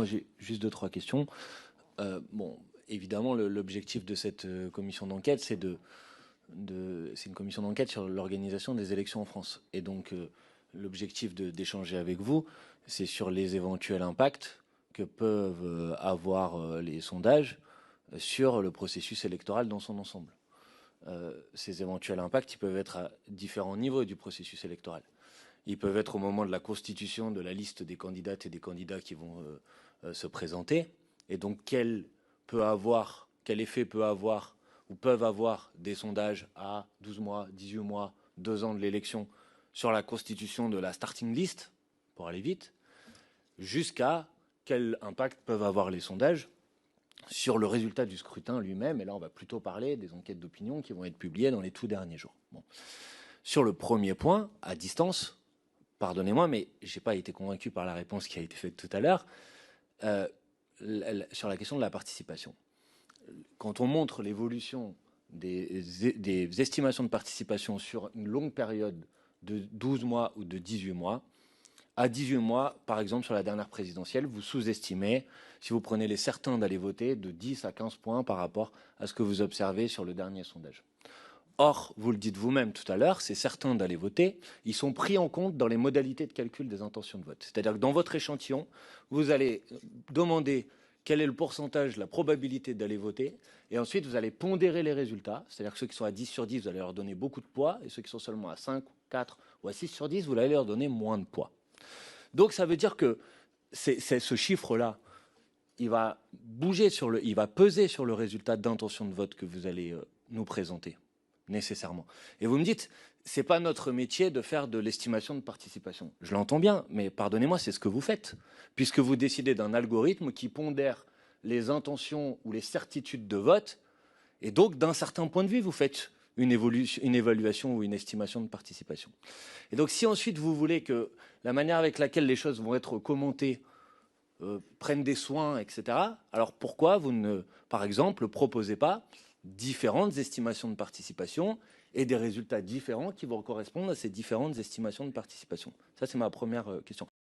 Moi, j'ai juste deux, trois questions. Bon, évidemment, l'objectif de cette commission d'enquête, c'est une commission d'enquête sur l'organisation des élections en France. Et donc, l'objectif d'échanger avec vous, c'est sur les éventuels impacts que peuvent avoir les sondages sur le processus électoral dans son ensemble. Ces éventuels impacts, ils peuvent être à différents niveaux du processus électoral. Ils peuvent être au moment de la constitution de la liste des candidates et des candidats qui vont se présenter. Et donc, quel effet peut avoir ou peuvent avoir des sondages à 12 mois, 18 mois, 2 ans de l'élection sur la constitution de la starting list, pour aller vite, jusqu'à quel impact peuvent avoir les sondages sur le résultat du scrutin lui-même. Et là, on va plutôt parler des enquêtes d'opinion qui vont être publiées dans les tout derniers jours. Bon. Sur le premier point, à distance, pardonnez-moi, mais je n'ai pas été convaincu par la réponse qui a été faite tout à l'heure, sur la question de la participation. Quand on montre l'évolution des estimations de participation sur une longue période de 12 mois ou de 18 mois, à 18 mois, par exemple, sur la dernière présidentielle, vous sous-estimez, si vous prenez les certains d'aller voter, de 10 à 15 points par rapport à ce que vous observez sur le dernier sondage. Or, vous le dites vous-même tout à l'heure, ces certains d'aller voter, ils sont pris en compte dans les modalités de calcul des intentions de vote. C'est-à-dire que dans votre échantillon, vous allez demander quel est le pourcentage, la probabilité d'aller voter, et ensuite vous allez pondérer les résultats. C'est-à-dire que ceux qui sont à 10 sur 10, vous allez leur donner beaucoup de poids, et ceux qui sont seulement à 5, 4 ou à 6 sur 10, vous allez leur donner moins de poids. Donc ça veut dire que ce chiffre-là, il va il va peser sur le résultat d'intention de vote que vous allez nous présenter, nécessairement. Et vous me dites, c'est pas notre métier de faire de l'estimation de participation. Je l'entends bien, mais pardonnez-moi, c'est ce que vous faites, puisque vous décidez d'un algorithme qui pondère les intentions ou les certitudes de vote, et donc d'un certain point de vue, vous faites une évaluation ou une estimation de participation. Et donc si ensuite vous voulez que la manière avec laquelle les choses vont être commentées prenne des soins, etc., alors pourquoi vous ne, par exemple, proposez pas différentes estimations de participation et des résultats différents qui vont correspondre à ces différentes estimations de participation? Ça, c'est ma première question.